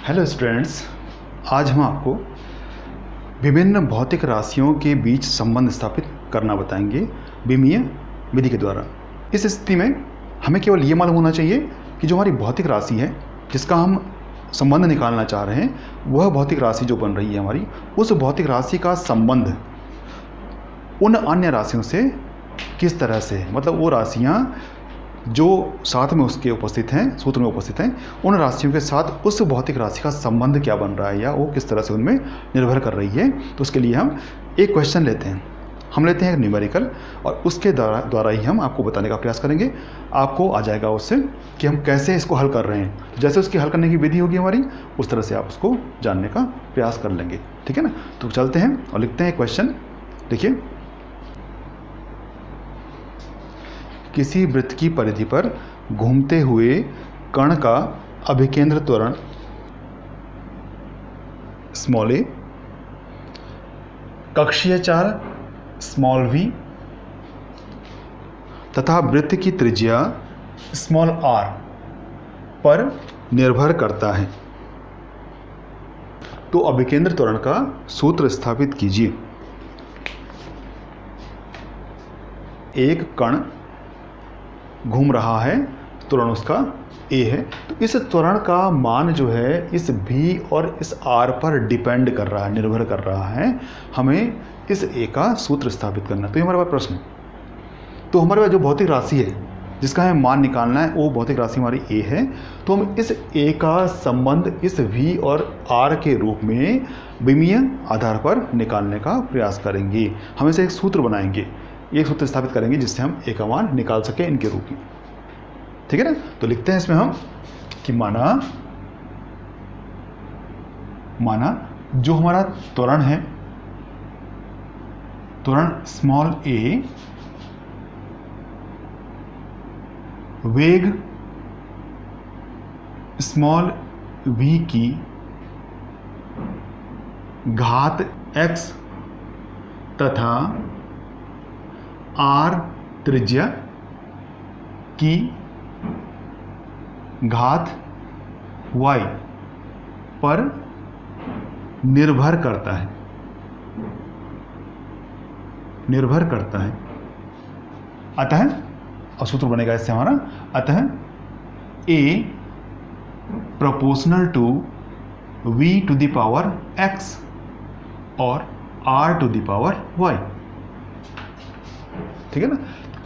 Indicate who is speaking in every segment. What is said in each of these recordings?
Speaker 1: Hello students, आज हम आपको विभिन्न भौतिक राशियों के बीच संबंध स्थापित करना बताएंगे बीमीय विधि के द्वारा। इस स्थिति में हमें केवल ये मालूम होना चाहिए कि जो हमारी भौतिक राशि है जिसका हम संबंध निकालना चाह रहे हैं, वह भौतिक राशि जो बन रही है हमारी, उस भौतिक राशि का संबंध उन अन्य राशियों से किस तरह से है। मतलब वो राशियाँ जो साथ में उसके उपस्थित हैं, सूत्र में उपस्थित हैं, उन राशियों के साथ उस भौतिक राशि का संबंध क्या बन रहा है या वो किस तरह से उनमें निर्भर कर रही है। तो उसके लिए हम एक क्वेश्चन लेते हैं, हम लेते हैं एक न्यूमेरिकल, और उसके द्वारा ही हम आपको बताने का प्रयास करेंगे। आपको आ जाएगा उससे कि हम कैसे इसको हल कर रहे हैं। जैसे उसकी हल करने की विधि होगी हमारी, उस तरह से आप उसको जानने का प्रयास कर लेंगे। ठीक है ना। तो चलते हैं और लिखते हैं क्वेश्चन। देखिए, किसी वृत्त की परिधि पर घूमते हुए कण का अभिकेंद्र त्वरण स्मॉल ए, कक्षीय चाल स्मॉल वी तथा वृत्त की त्रिज्या स्मॉल आर पर निर्भर करता है। तो अभिकेंद्र त्वरण का सूत्र स्थापित कीजिए। एक कण घूम रहा है, त्वरण उसका a है, तो इस त्वरण का मान जो है इस v और इस r पर डिपेंड कर रहा है, निर्भर कर रहा है। हमें इस a का सूत्र स्थापित करना है। तो ये हमारे पास प्रश्न है। तो हमारे पास जो भौतिक राशि है जिसका हमें मान निकालना है, वो भौतिक राशि हमारी a है। तो हम इस a का संबंध इस v और r के रूप में विमीय आधार पर निकालने का प्रयास करेंगे। हम इसे एक सूत्र बनाएंगे, एक सूत्र स्थापित करेंगे जिससे हम a का मान निकाल सकें इनके रूप में। ठीक है ना। तो लिखते हैं इसमें हम कि माना जो हमारा त्वरण है, त्वरण स्मॉल a वेग स्मॉल v की घात x तथा r त्रिज्या की घात y पर निर्भर करता है, अतः, और सूत्र बनेगा इससे हमारा, अतः a proportional to v to the power x और r to the power y। ठीक है ना।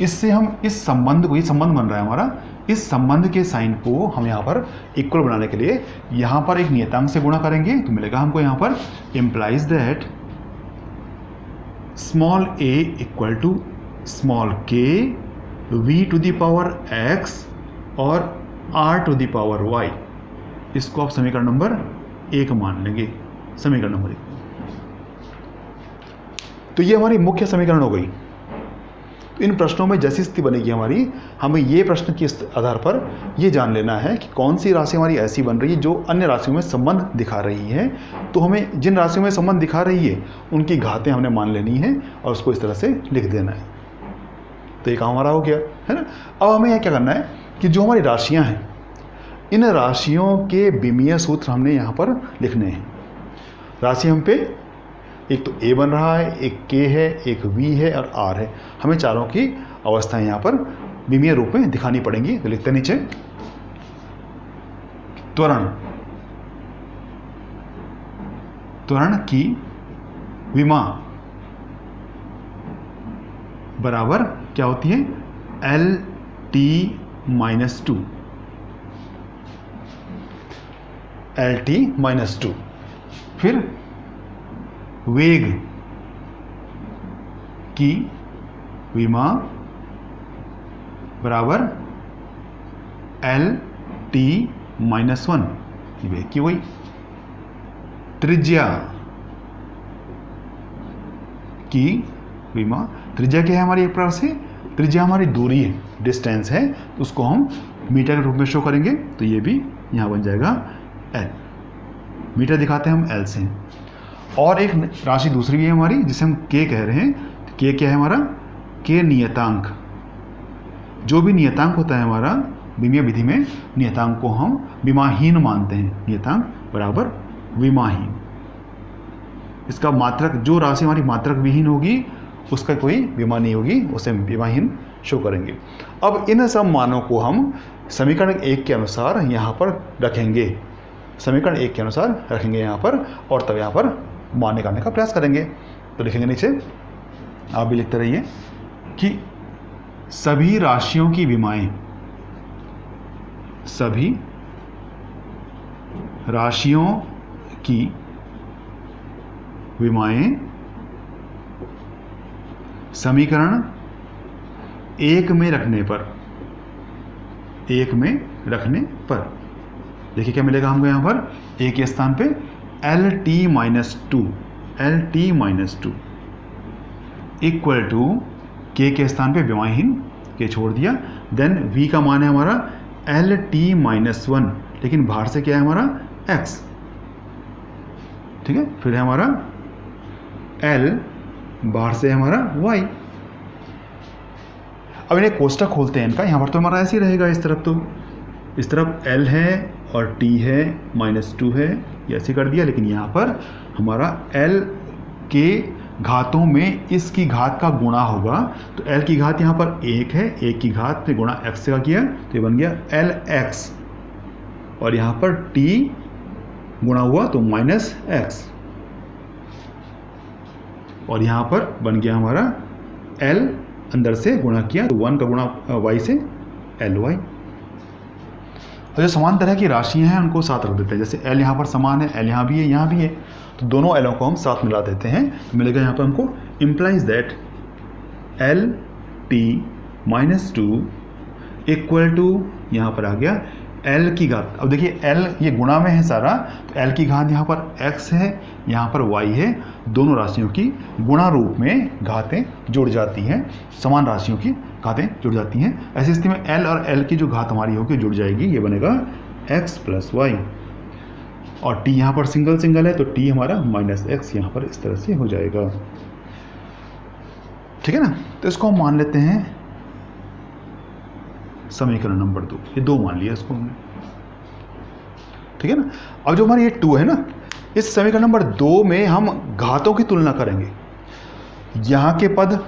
Speaker 1: इससे हम इस संबंध को, ये संबंध बन रहा है हमारा, इस संबंध के साइन को हम यहाँ पर इक्वल बनाने के लिए यहाँ पर एक नियतांक से गुणा करेंगे। तो मिलेगा हमको यहाँ पर implies that small a equal to small k v to the power x और r to the power y। इसको आप समीकरण नंबर 1 मान लेंगे, समीकरण नंबर 1। तो ये हमारी मुख्य समीकरण हो गई। इन प्रश्नों में जैसी स्थिति बनेगी हमारी, हमें ये प्रश्न के आधार पर ये जान लेना है कि कौन सी राशि हमारी ऐसी बन रही है जो अन्य राशियों में संबंध दिखा रही है। तो हमें जिन राशियों में संबंध दिखा रही है उनकी घातें हमने मान लेनी है और उसको इस तरह से लिख देना है। तो ये काम हमारा हो गया है ना। अब हमें यह क्या करना है कि जो हमारी राशियाँ हैं, इन राशियों के विमीय सूत्र हमने यहाँ पर लिखने हैं। राशि हम पे एक तो a बन रहा है, एक k है, एक v है और r है। हमें चारों की अवस्थाएं यहाँ पर विमीय रूप में दिखानी पड़ेंगी। तो लिखते हैं नीचे, त्वरण की विमा बराबर क्या होती है, LT - 2। फिर वेग की विमा बराबर LT - 1, वेग की वही। त्रिज्या की विमा, त्रिज्या क्या है हमारी, एक प्रकार से त्रिज्या हमारी दूरी है, डिस्टेंस है, तो उसको हम मीटर के रूप में शो करेंगे। तो ये भी यहाँ बन जाएगा L, मीटर दिखाते हैं हम L से। और एक राशि दूसरी भी है हमारी जिसे हम k कह रहे हैं। k क्या है हमारा, k नियतांक। जो भी नियतांक होता है हमारा विमीय विधि में नियतांक को हम विमाहीन मानते हैं। नियतांक बराबर विमाहीन। इसका मात्रक, जो राशि हमारी मात्रक विहीन होगी उसका कोई विमा नहीं होगी, उसे विमाहीन शो करेंगे। अब इन सब मानों को हम समीकरण 1 के अनुसार यहाँ पर रखेंगे, समीकरण 1 के अनुसार रखेंगे यहाँ पर, और तब यहाँ पर मान निकालने का प्रयास करेंगे। तो लिखेंगे नीचे, आप भी लिखते रहिए कि सभी राशियों की विमाएं, सभी राशियों की विमाएं समीकरण 1 में रखने पर, 1 में रखने पर देखिए क्या मिलेगा हमको यहाँ पर, ए के स्थान पे LT-2, LT-2 इक्वल टू के स्थान पे विमाहीन के छोड़ दिया, देन V का मान है हमारा LT-1, लेकिन बाहर से क्या है हमारा x, ठीक है, फिर है हमारा L, बाहर से हमारा y। अब इन्हें कोष्टक खोलते हैं इनका, यहाँ पर तो हमारा ऐसे ही रहेगा, इस तरफ तो, इस तरफ L है और T है, -2 है, ये ऐसे कर दिया, लेकिन यहाँ पर हमारा L के घातों में इसकी घात का गुणा होगा, तो L की घात यहाँ पर 1 है, 1 की घात पे गुणा x का किया तो ये बन गया LX, और यहाँ पर T गुणा हुआ तो -x, और यहाँ पर बन गया हमारा L, अंदर से गुणा किया तो 1 का गुणा y से Ly। और जो समान तरह की राशियां हैं उनको साथ रख देते हैं, जैसे L यहाँ पर समान है, L यहाँ भी है, यहाँ भी है, तो दोनों L'ों को हम साथ मिला देते हैं, तो मिलेगा यहाँ पर हमको implies that LT-2 equal to, यहाँ पर आ गया L की घात। अब देखिए L ये गुणा में है सारा, तो L की घात यहाँ पर x है, यहाँ पर y है, दोनों राशियों की गुणा रूप में घातें जुड़ जाती हैं, समान राशियों की घातें जुड़ जाती हैं। ऐसी स्थिति में L और L की जो घात हमारी होगी जुड़ जाएगी, ये बनेगा x + y, और t यहाँ पर सिंगल सिंगल है तो t हमारा -x यहाँ पर इस तरह से हो जाएगा, ठीक है ना। तो इसको हम मान लेते हैं समीकरण नंबर 2, ये 2 मान लिया इसको हमने, ठीक है ना। अब जो हमारी ये 2 है ना, इस समीकरण नंबर 2 में हम घातों की तुलना करेंगे, यहाँ के पद,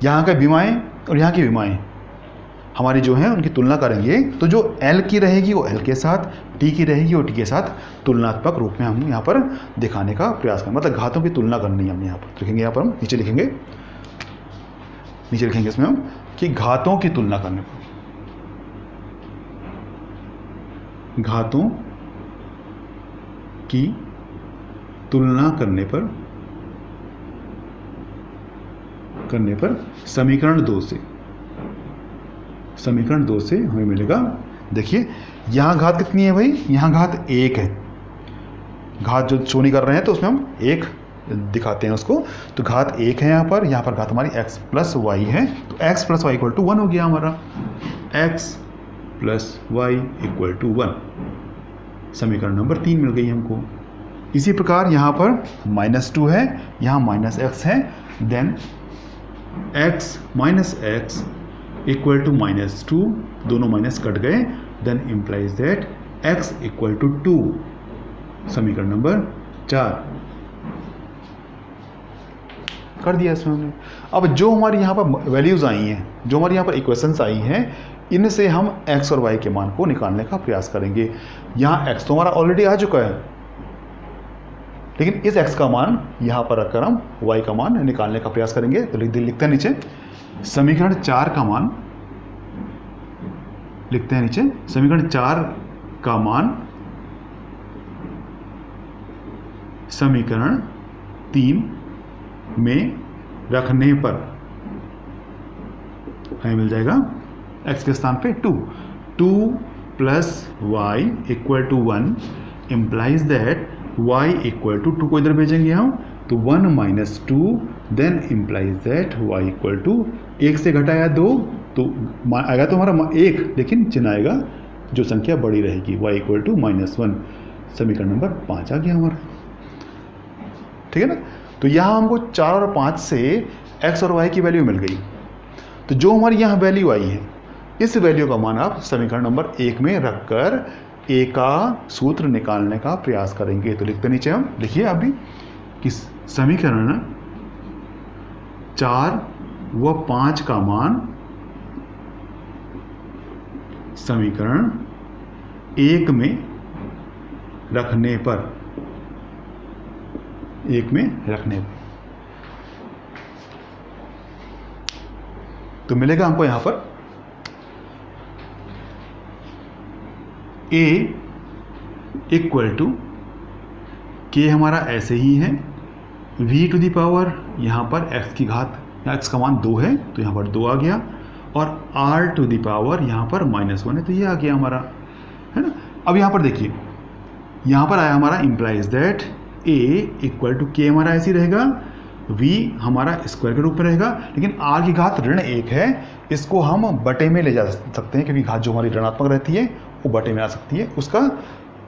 Speaker 1: यहाँ के विमाएं और यहाँ की विमाएं हमारी जो हैं उनकी तुलना करेंगे, तो जो L की रहेगी वो L के साथ, T की रहेगी वो T के साथ तुलनात्मक रूप में हम यहाँ पर दिखाने का प्रयास करें, मतलब घातों की तुलना करनी है। हम यहाँ पर लिखेंगे, यहाँ पर हम नीचे लिखेंगे, नीचे लिखेंगे इसमें हम कि घातों की तुलना करने पर, घातों की तुलना करने पर समीकरण 2 से हमें मिलेगा, देखिए यहाँ घात कितनी है भाई, यहाँ घात 1 है, घात जो शो नहीं कर रहे हैं तो उसमें हम 1 दिखाते हैं उसको, तो घात 1 है यहाँ पर घात हमारी x + y है, तो x + y = 1 हो गया हमारा, x + y = 1, समीकरण नंबर 3 मिल गई हमको। इसी प्रकार यहाँ पर -2 है, यहाँ -x है, देन x = -2, दोनों माइनस कट गए, देन इम्प्लाइज दैट x = 2, समीकरण नंबर 4 कर दिया इसमें हमने। अब जो हमारी यहाँ पर वैल्यूज़ आई हैं, जो हमारी यहाँ पर इक्वेशंस आई हैं, इनसे हम x और y के मान को निकालने का प्रयास करेंगे। यहाँ x तो हमारा ऑलरेडी आ चुका है, लेकिन इस x का मान यहाँ पर रखकर हम y का मान निकालने का प्रयास करेंगे। तो लिखते हैं नीचे, समीकरण 4 का मान लिखते हैं नीचे, समीकरण 4 का मान समीकरण 3 में रखने पर हमें मिल जाएगा x के स्थान पे 2 + y = 1 इम्प्लाइज दैट y = 2 को इधर भेजेंगे हम तो 1 - 2, देन इम्प्लाइज दैट y = 1 से घटाया 2 तो आएगा तो हमारा 1, लेकिन चिन्ह आएगा जो संख्या बड़ी रहेगी, y = -1, समीकरण नंबर 5 आ गया हमारा, ठीक है ना। तो यहाँ हमको 4 और 5 से x और y की वैल्यू मिल गई। तो जो हमारी यहाँ वैल्यू आई है इस वैल्यू का मान आप समीकरण नंबर 1 में रखकर ए का सूत्र निकालने का प्रयास करेंगे। तो लिखते नीचे हम, लिखिए आप भी कि समीकरण 4 व 5 का मान समीकरण 1 में रखने पर, 1 में रखने पर तो मिलेगा हमको यहां पर a इक्वल टू के हमारा ऐसे ही है v टू दी पावर, यहाँ पर x की घात, x का मान 2 है तो यहाँ पर 2 आ गया, और r टू दी पावर यहाँ पर -1 है तो ये आ गया हमारा, है ना। अब यहाँ पर देखिए, यहाँ पर आया हमारा implies that a equal to K हमारा ऐसे ही रहेगा, v हमारा स्क्वायर के रूप में रहेगा, लेकिन r की घात ऋण 1 है, इसको हम बटे में ले जा सकते हैं क्योंकि घात जो हमारी ऋणात्मक रहती है वो बटे में आ सकती है। उसका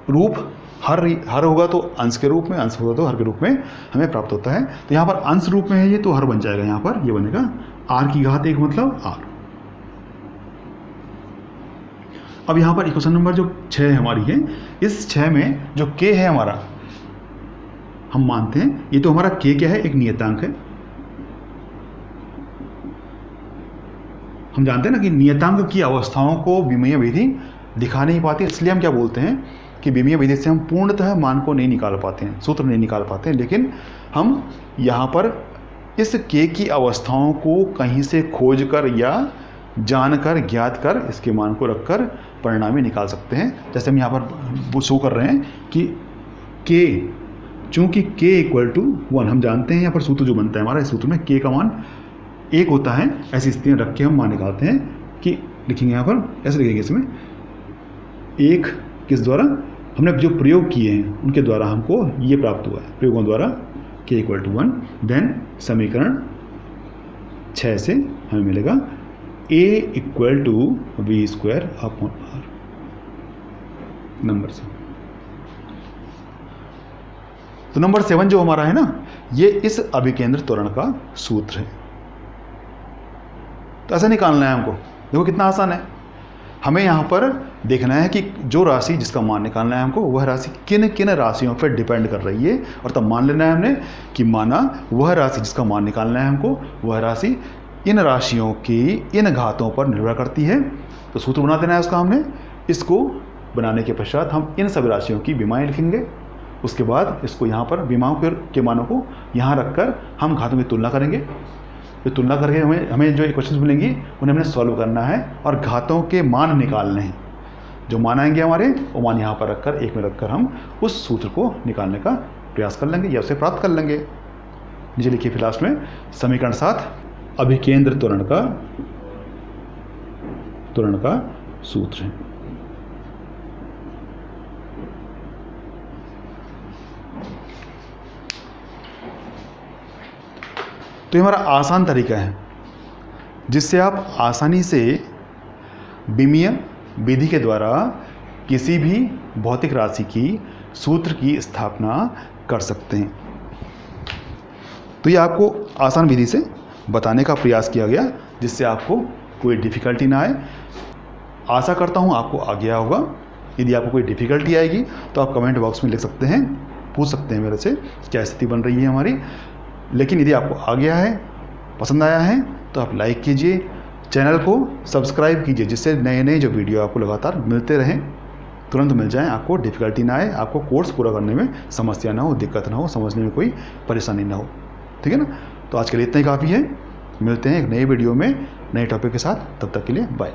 Speaker 1: रूप हर होगा तो अंश के रूप में, अंश होगा तो हर के रूप में हमें प्राप्त होता है। तो यहाँ पर अंश रूप में है ये, तो हर बन जाएगा, यहाँ पर ये बनेगा r की घात 1 मतलब r। अब यहाँ पर इक्वेशन नंबर जो 6 हमारी है, इस 6 में जो k है हमारा, हम मानते हैं ये तो हमारा k क्या है, एक नियतांक है। हम जानते हैं ना कि नियतांक की अवस्थाओं को विमीय विधि दिखा नहीं पाती, इसलिए हम क्या बोलते हैं कि विमीय विधि से हम पूर्णतः मान को नहीं निकाल पाते हैं, सूत्र नहीं निकाल पाते हैं, लेकिन हम यहाँ पर इस के की अवस्थाओं को कहीं से खोज कर या जानकर, ज्ञात कर, इसके मान को रखकर परिणामी निकाल सकते हैं। जैसे हम यहाँ पर वो शो कर रहे हैं कि के, चूँकि k इक्वल टू 1 हम जानते हैं, यहाँ पर सूत्र जो बनता है हमारा, इस सूत्र में k का मान 1 होता है, ऐसी स्थिति में रख के हम मान निकालते हैं कि लिखेंगे यहाँ पर, ऐसे लिखेंगे इसमें 1 किस द्वारा, हमने जो प्रयोग किए हैं उनके द्वारा हमको ये प्राप्त हुआ है, प्रयोगों द्वारा k इक्वल टू 1। देन समीकरण 6 से हमें मिलेगा a equal to v square upon r number से। तो नंबर 7 जो हमारा है ना, ये इस अभिकेंद्र त्वरण का सूत्र है। तो ऐसा निकालना है हमको, देखो कितना आसान है। हमें यहाँ पर देखना है कि जो राशि जिसका मान निकालना है हमको, वह राशि किन किन राशियों पर डिपेंड कर रही है, और तब मान लेना है हमने कि माना वह राशि जिसका मान निकालना है हमको, वह राशि इन राशियों की इन घातों पर निर्भर करती है। तो सूत्र बना देना है उसका हमने। इसको बनाने के पश्चात हम इन सभी राशियों की विमाएँ लिखेंगे। उसके बाद इसको यहाँ पर विमाओं के मानों को यहाँ रखकर हम घातों की तुलना करेंगे। तो तुलना करके हमें जो इक्वेशंस मिलेंगी उन्हें हमने सॉल्व करना है और घातों के मान निकालने हैं। जो मान आएंगे हमारे, वो मान यहाँ पर रखकर, 1 में रखकर हम उस सूत्र को निकालने का प्रयास कर लेंगे या उसे प्राप्त कर लेंगे। नीचे लिखिए फिर लास्ट में समीकरण 7 अभिकेंद्र त्वरण का सूत्र है। तो ये हमारा आसान तरीका है जिससे आप आसानी से विमीय विधि के द्वारा किसी भी भौतिक राशि की सूत्र की स्थापना कर सकते हैं। तो ये आपको आसान विधि से बताने का प्रयास किया गया जिससे आपको कोई डिफ़िकल्टी ना आए। आशा करता हूँ आपको आ गया होगा। यदि आपको कोई डिफ़िकल्टी आएगी तो आप कमेंट बॉक्स में लिख सकते हैं, पूछ सकते हैं मेरे से क्या स्थिति बन रही है हमारी। लेकिन यदि आपको आ गया है, पसंद आया है, तो आप लाइक कीजिए, चैनल को सब्सक्राइब कीजिए जिससे नए नए जो वीडियो आपको लगातार मिलते रहें, तुरंत मिल जाएं, आपको डिफ़िकल्टी ना आए, आपको कोर्स पूरा करने में समस्या ना हो, दिक्कत ना हो, समझने में कोई परेशानी ना हो। ठीक है ना। तो आज के लिए इतना ही काफ़ी है। मिलते हैं एक नए वीडियो में नए टॉपिक के साथ। तब तक के लिए बाय।